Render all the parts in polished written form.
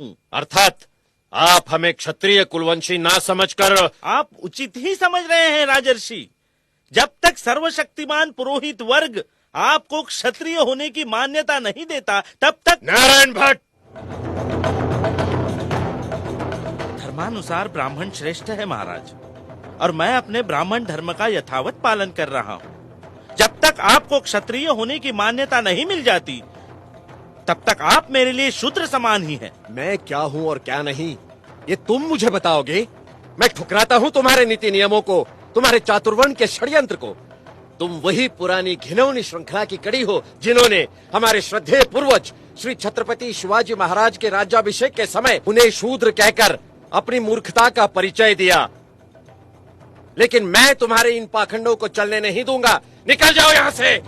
हूँ। अर्थात आप हमें क्षत्रिय कुलवंशी ना समझकर। आप उचित ही समझ रहे हैं राजर्षि। जब तक सर्वशक्तिमान पुरोहित वर्ग आपको क्षत्रिय होने की मान्यता नहीं देता, तब तक। नारायण भट्ट, धर्मानुसार ब्राह्मण श्रेष्ठ है महाराज, और मैं अपने ब्राह्मण धर्म का यथावत पालन कर रहा हूँ। जब तक आपको क्षत्रिय होने की मान्यता नहीं मिल जाती, तब तक आप मेरे लिए शूद्र समान ही हैं। मैं क्या हूँ और क्या नहीं, ये तुम मुझे बताओगे? मैं ठुकराता हूँ तुम्हारे नीति नियमों को, तुम्हारे चातुर्वर्ण के षड्यंत्र को। तुम वही पुरानी घिनौनी श्रृंखला की कड़ी हो जिन्होंने हमारे श्रद्धेय पूर्वज श्री छत्रपति शिवाजी महाराज के राज्याभिषेक के समय उन्हें शूद्र कहकर अपनी मूर्खता का परिचय दिया। लेकिन मैं तुम्हारे इन पाखंडों को चलने नहीं दूंगा। निकल जाओ यहाँ से।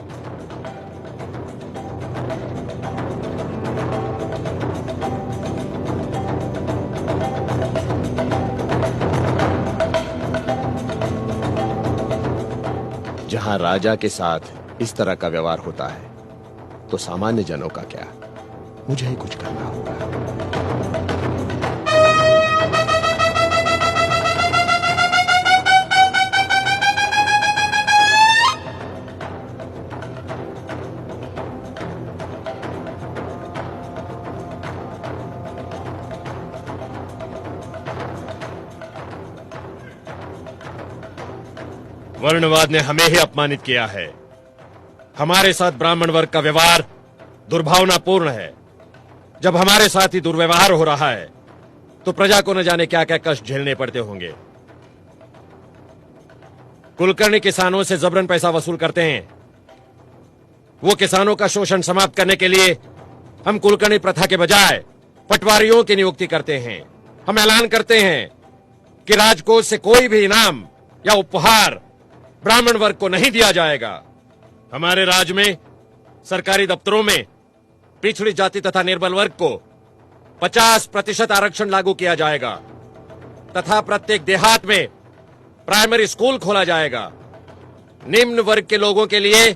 जहां राजा के साथ इस तरह का व्यवहार होता है, तो सामान्य जनों का क्या? मुझे ही कुछ करना होगा। वर्णवाद ने हमें ही अपमानित किया है। हमारे साथ ब्राह्मण वर्ग का व्यवहार दुर्भावनापूर्ण है। जब हमारे साथ ही दुर्व्यवहार हो रहा है, तो प्रजा को न जाने क्या क्या कष्ट झेलने पड़ते होंगे। कुलकर्णी किसानों से जबरन पैसा वसूल करते हैं। वो किसानों का शोषण समाप्त करने के लिए हम कुलकर्णी प्रथा के बजाय पटवारियों की नियुक्ति करते हैं। हम ऐलान करते हैं कि राजकोष से कोई भी इनाम या उपहार ब्राह्मण वर्ग को नहीं दिया जाएगा। हमारे राज्य में सरकारी दफ्तरों में पिछड़ी जाति तथा निर्बल वर्ग को 50% आरक्षण लागू किया जाएगा तथा प्रत्येक देहात में प्राइमरी स्कूल खोला जाएगा। निम्न वर्ग के लोगों के लिए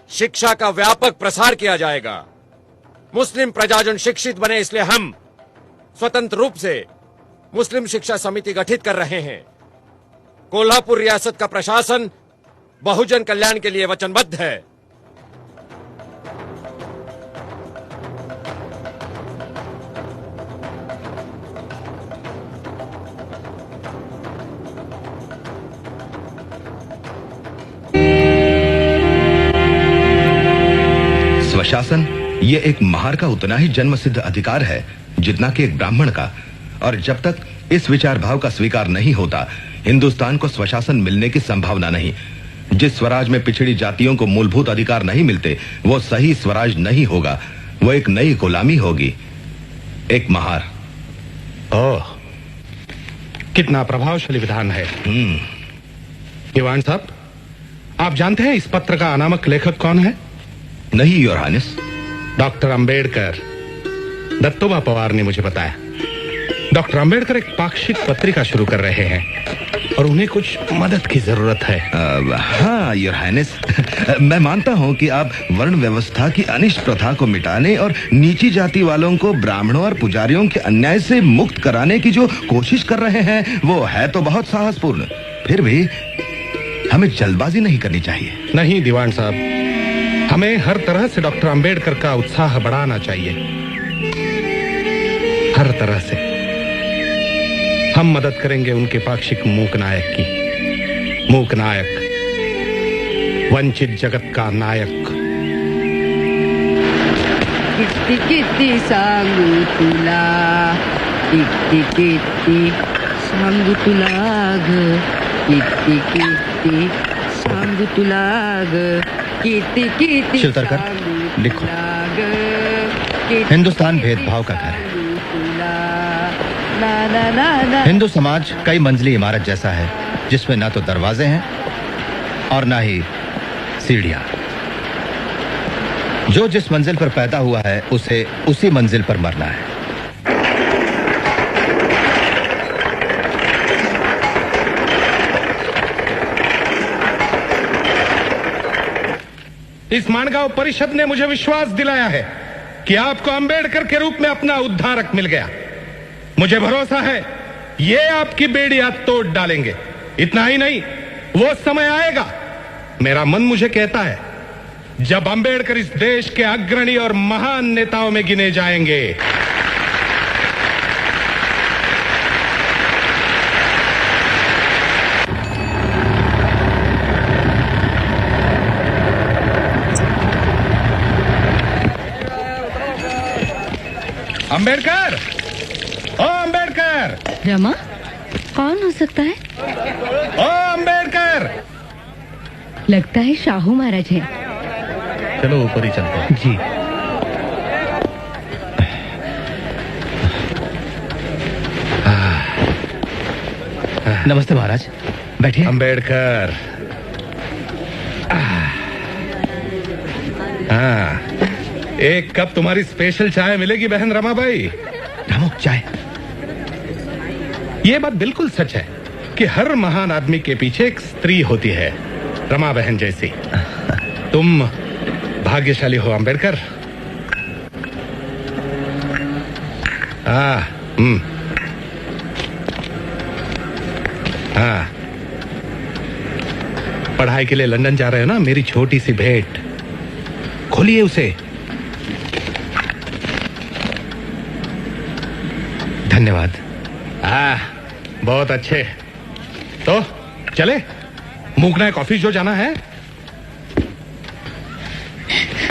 शिक्षा का व्यापक प्रसार किया जाएगा। मुस्लिम प्रजाजन शिक्षित बने, इसलिए हम स्वतंत्र रूप से मुस्लिम शिक्षा समिति गठित कर रहे हैं। कोल्हापुर रियासत का प्रशासन बहुजन कल्याण के लिए वचनबद्ध है। स्वशासन ये एक महार का उतना ही जन्मसिद्ध अधिकार है जितना कि एक ब्राह्मण का, और जब तक इस विचार भाव का स्वीकार नहीं होता, हिंदुस्तान को स्वशासन मिलने की संभावना नहीं। जिस स्वराज में पिछड़ी जातियों को मूलभूत अधिकार नहीं मिलते, वो सही स्वराज नहीं होगा, वो एक नई गुलामी होगी, एक महार। ओह, कितना प्रभावशाली विधान है। दीवान साहब, आप जानते हैं इस पत्र का अनामक लेखक कौन है? नहीं your highness. Doctor Ambedkar. Dattoba Pawar ने मुझे बताया। डॉक्टर अंबेडकर एक पाक्षिक पत्रिका शुरू कर रहे हैं और उन्हें कुछ मदद की जरूरत है। हाँ योर हाइनेस, मैं मानता हूँ कि आप वर्ण व्यवस्था की अनिष्ट प्रथा को मिटाने और नीची जाति वालों को ब्राह्मणों और पुजारियों के अन्याय से मुक्त कराने की जो कोशिश कर रहे हैं, वो है तो बहुत साहसपूर्ण। फिर भी हमें जल्दबाजी नहीं करनी चाहिए। नहीं दीवान साहब, हमें हर तरह से डॉक्टर अंबेडकर का उत्साह बढ़ाना चाहिए, हर तरह से। हम मदद करेंगे उनके पाक्षिक मूक नायक की। मूक नायक, वंचित जगत का नायक। किती किती सांगू तुला, किती किती सांगू तुला ग, किती किती सांगू तुला ग, किती किती। शिवतरकर लिखो। हिंदुस्तान भेदभाव का घर है। हिंदू समाज कई मंजिली इमारत जैसा है, जिसमें ना तो दरवाजे हैं और ना ही सीढ़ियां। जो जिस मंजिल पर पैदा हुआ है, उसे उसी मंजिल पर मरना है। इस मानगांव परिषद ने मुझे विश्वास दिलाया है कि आपको अंबेडकर के रूप में अपना उद्धारक मिल गया। मुझे भरोसा है ये आपकी बेड़ियां तोड़ डालेंगे। इतना ही नहीं, वो समय आएगा, मेरा मन मुझे कहता है, जब अंबेडकर इस देश के अग्रणी और महान नेताओं में गिने जाएंगे। अंबेडकर, ओ अंबेडकर, रमा, कौन हो सकता है? ओ अंबेडकर। लगता है शाहू महाराज हैं। चलो ऊपर ही चलते हैं। जी। नमस्ते महाराज, बैठिए। अंबेडकर, हाँ, एक कप तुम्हारी स्पेशल चाय मिलेगी बहन रमाबाई। रामू, चाय। ये बात बिल्कुल सच है कि हर महान आदमी के पीछे एक स्त्री होती है, रमा बहन जैसी। तुम भाग्यशाली हो अंबेडकर। हाँ, हाँ, पढ़ाई के लिए लंदन जा रहे हो ना? मेरी छोटी सी भेंट, खोलिए उसे। धन्यवाद। बहुत अच्छे। तो चले, मूकना है कॉफी जो जाना है।